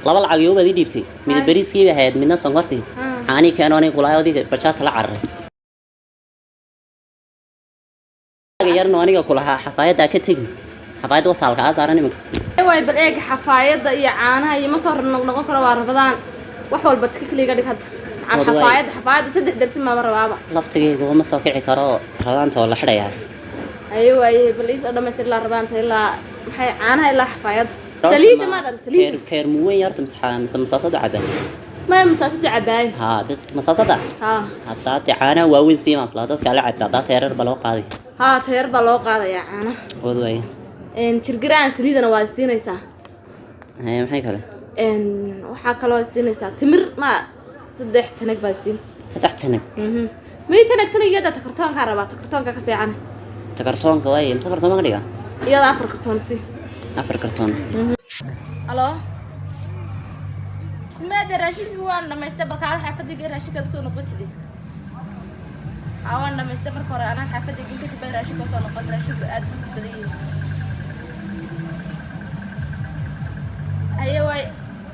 laba lacag iyo baad dhiibtay mid bariiskii ahayd midna sonkortii caani keenay kulaayodiga bajaad la carray yarno aniga kulaha xafaayada ka tagin xafaayada wataalka asaaran iminka way bal eeg xafaayada iyo caanaha iyo ma soo noqon karo waa rabadaan wax walba tikliga dhig hadda aan xafaayada saddex darsi ma rabaaba laftigeyga ma soo kici karo rabadaanta oo la xidhayaa way bal is dhamaystir la rabaanta ilaa maxay caanaha ilaa xafaayada saliid ma dar saliid keer muweyn yarta masaasada cabaan ما مسافة عباية ها بس مسافة ها حتى تعانى واوين سيما أصلا تذكر لعب بعض تيرر بلوق هذه ها تيرر بلوق هذا يا عنا وذوي إن شرقران سليدنا واسين يسا هاي محي كله إن وحكلوا سين يسا تمر ما صدق تنك باسين صدق تنك مي تنك يدا تكرتون كهرباء تكرتون كافي عنه تكرتون كواي متى كرتون ما قريقة يلا أفر كرتون سي أفر كرتون ألو ما دراشين هو أنا ما يستبرك على حفظي غير راشي كده سو نقطتي دي أنا ما يستبرك ورا أنا حفظي يمكن تبي راشي كده سو نقطة راشي بقد بدي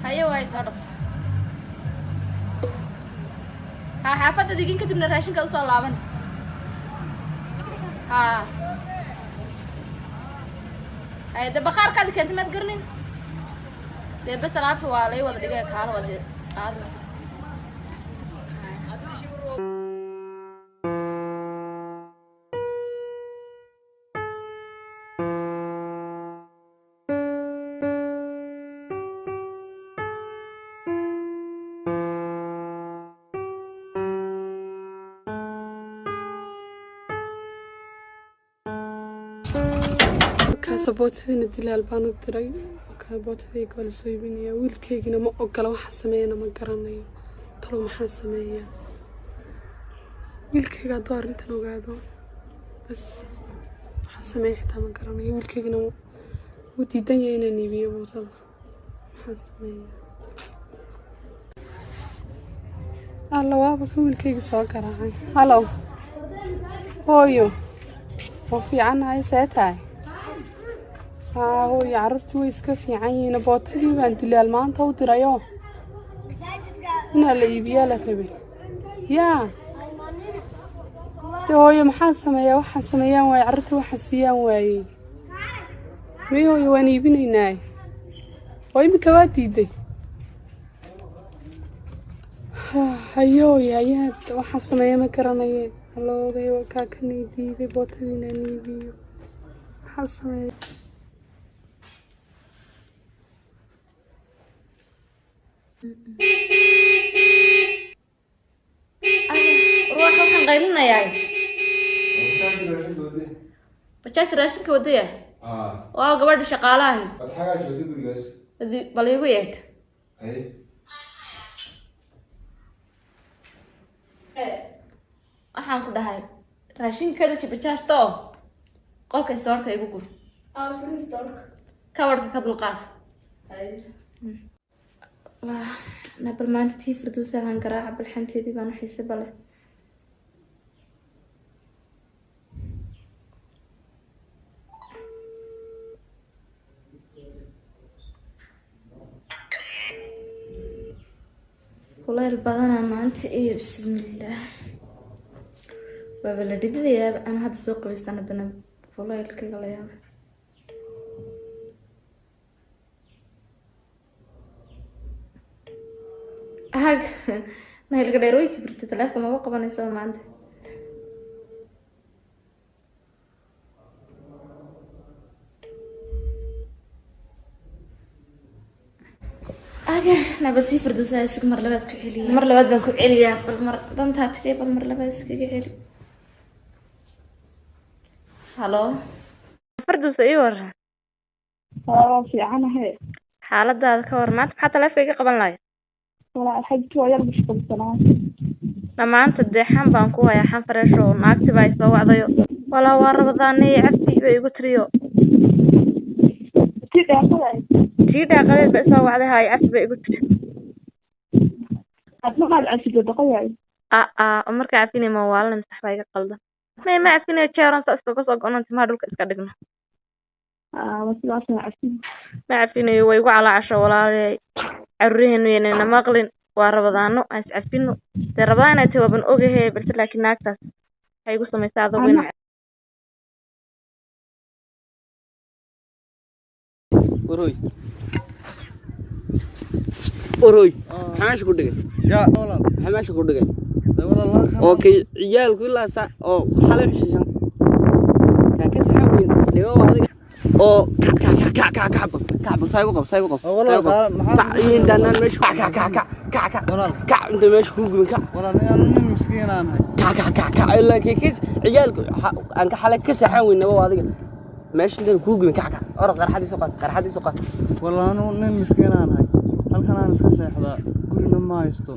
هيا واي صارص حفظي دي يمكن تبي راشي كده سو لعبنا هاي ده بخار كده كنت ما تقرنين ده بس لعبت وعلي ولا دقيقة كارو ولا عاد كاسبوتين الدلال بانو الدري كاسبوتين قال سويبني يا ويلكيغنا ما اوغلا waxa sameeyana ma garanayo talo maxaa sameeyaa wiilkayga door inta ogaado bas waxa sameeyaa xitaa ma garanayo wiilkaygana wuu diidan yahay inaan iibiyo bootada maxaa sameeyaa alla waaba ka wiilkayga soo garaacay hallo hooyo oo fiicanahay seetaay هو يعرفت ويس كفي عينه بوتلي وانت اللي المان توتر ايوه هنا اللي يبيا له ربي يا هو maxaa sameeyaa waxa sameeyaan way carruurtu waxa siiyaan way miyo waan iibinaynaa way imika waa diiday hayo yaa waxa sameeyaa ma garanayo halooday ka kan diiday bootadina iibiyo waxa sameeyaa روح waxaan qaylinayaa bajaaj raashinka wadaya waa gabadha shaqaalaha xagaa joogtay gurigaas bal igu yeed waxaan ku dhahay raashinka la bajaajto qolka stoorka igu gur free stoorka kawarka ka dulqaad أنا بالمانت تي فردوسة هنقراها بالحنتي دي بانو حيسي بالي والله البضانة ما انت ايه بسم الله بابا لديدي يا انا هذا السوق بيستانا دانا والله الكي الله يا هاك نهي القديروي كبرت تلاف كما وقف أنا يسوي ما عندي أنا بس فردوس هاسك مر لبات كحلي مر لبات بنكو عليا بالمر ضمت هاتري بالمر لبات كحلي هلو فردوس أيوة في عنها حالة هذا كور ما تبحث تلاف فيك قبل لاي والله الحاج ويا مشكل سنة لما أنت الدحين بانكو يا حن فرشوا ما أكتب أي سوا عضيو ولا وربضاني عبتي بيقتريو جيدا قليل بسوا عليها هاي عبتي بيقتري ما العسل دقيقة أمرك عفيني موال نمسح بايك قلده ما عفيني تشارن سأسكو قصة قونا انت ما دولك اسكادقنا sidaas cafin ma cafinayo way igu calaacasho walaalay carruuraheennu inayna maqlin waa rabadaano aan iscafino dee rabadaan inay tahay waaban ogahay balse laakiin naagtaas waxay igu samaysaa adoog in oroy maxaa ku dhigay yaa walaal maxaa ku dhigay okay ciyaalku ilaa sa oo xalay xishan ka saxan weyn niyo adiga oo ka saygu qab sa in danaan meesha ka inta meesha ku gubin ka walaal nin miskiin aan hay ilaa kiis ciyaalku aan ka xalay ka saxan weyn niyo adiga meesha inta ku gubin ka orod qarxadiisu qad walaal nin miskiin aan hay halkan aan iska seexdaa gurina ma haysto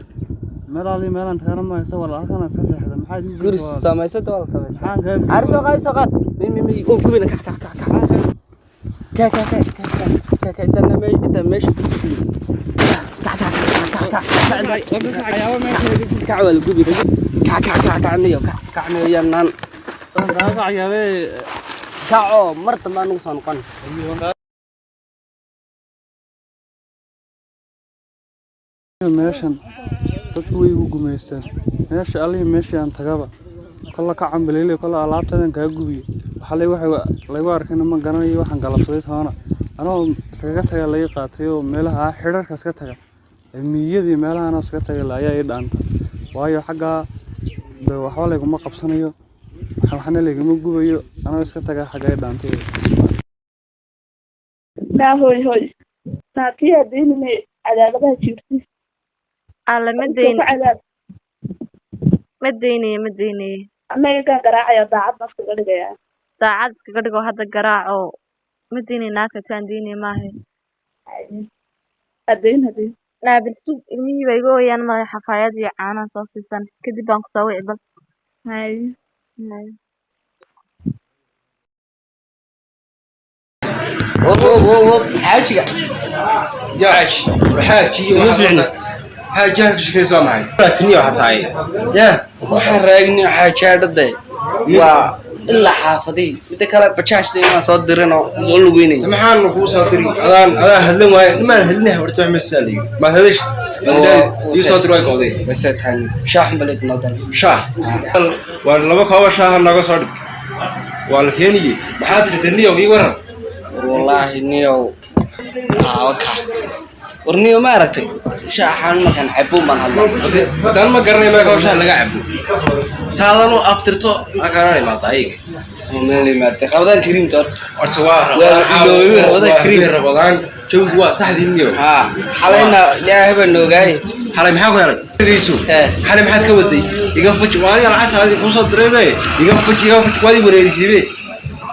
meelaali meelan taana ma haysto walaal halkan aan iska seexdaa maxaa guri sameysay walaal sameysay arso qaad mi oo gubina ka inta meesha ka wal gubi ka niyo yanaan ka oo marta ma nugu soo noqon meeshan dadku way ugu gumeystaan meesha alle meesha aan tagaba kala ka cambalay kala alaabtadan ka gubiyo waxa lagu arkay ma garanayo waxaan galabsaday toona anoo iskaga tagay laga qaatay oo meelaha xidharka iska tagay miyadii meelaha aan iska tagay ayaa ay dhaanta waayo xaga waxa lagu ma qabsanayo waxna lagu ma gubayo anoo iska tagay xaga ay dhaantay la hoy saatiya diinne cadaabada jirtay alla ma deynayo anaga garaacaya daacad iskaga dhigaya daacad iskaga dhigo hadda garaaco ma deynayo naaka taan deynayo maahay hadeen naabilsu ilmihii bay iga ooyaan maahay xafaayad iyo caanaha soo siisan kadib baan ku soo wici bal حاجة يا حاجي حاجة شكيسو معي تنيو حتاي يا waxaan raagnay xaajadada waa illa xaafadii inta kala bajaajta inaan soo dirino oo lugeynay maxaan ku soo diri adaan hadlan waay ma hadlinahay warto ma saali ma hadash ii soo diray qooday bas tan shaax malik nodan shaax waa laba koob shaax naga soo dhig waa la keeniyay maxaa tirtaniyo ii waran wallahi niyo warniyo ma aragtay shaaxan markaan cabo man hadlo dan ma garanay ma koob shaax laga cabo saadano aftirto aqaanay ma taayig meel ma taqadan kariim doorto horta waa rabadaan joogu waa saxdii niyo xalayna ilaahay baa noogaay xalay maxaa ku yaray dhageyso xalay maxaad ka waday iga fuj waan ila lacagtaadi ku soo diray iga fuj wadi wareerisiibe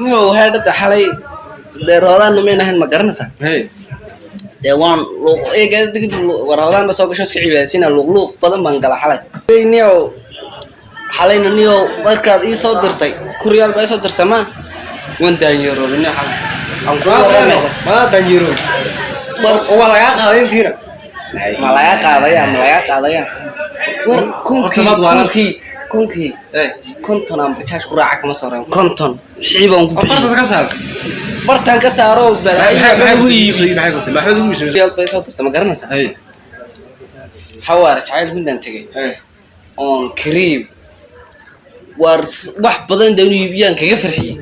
niyo heedada xalay deeroodaan ma inahan ma garanaysa deewaan eega digid waradaan ba soo gasho iska cibaadaysiina luqluq badan baan gala xalay niyo xalayna niyo markaad ii soo dirtay kuryaal bay soo dirtay ma wan daanyero niyo xalay aan ku wareemay ma daanyero war oo laga qaaday intiina ma laga qaadaya war kunki konton aan bajaaj ku raaca kama soo reebo konton xiibaan ku afarta ka saar fartan ka saaro maxay ugu yiibsay yal bay soo dirtay ma garanaysa xawaar jacayl hundan tagay on kariib war wax badan dawli iibiyaan kaga farxiyay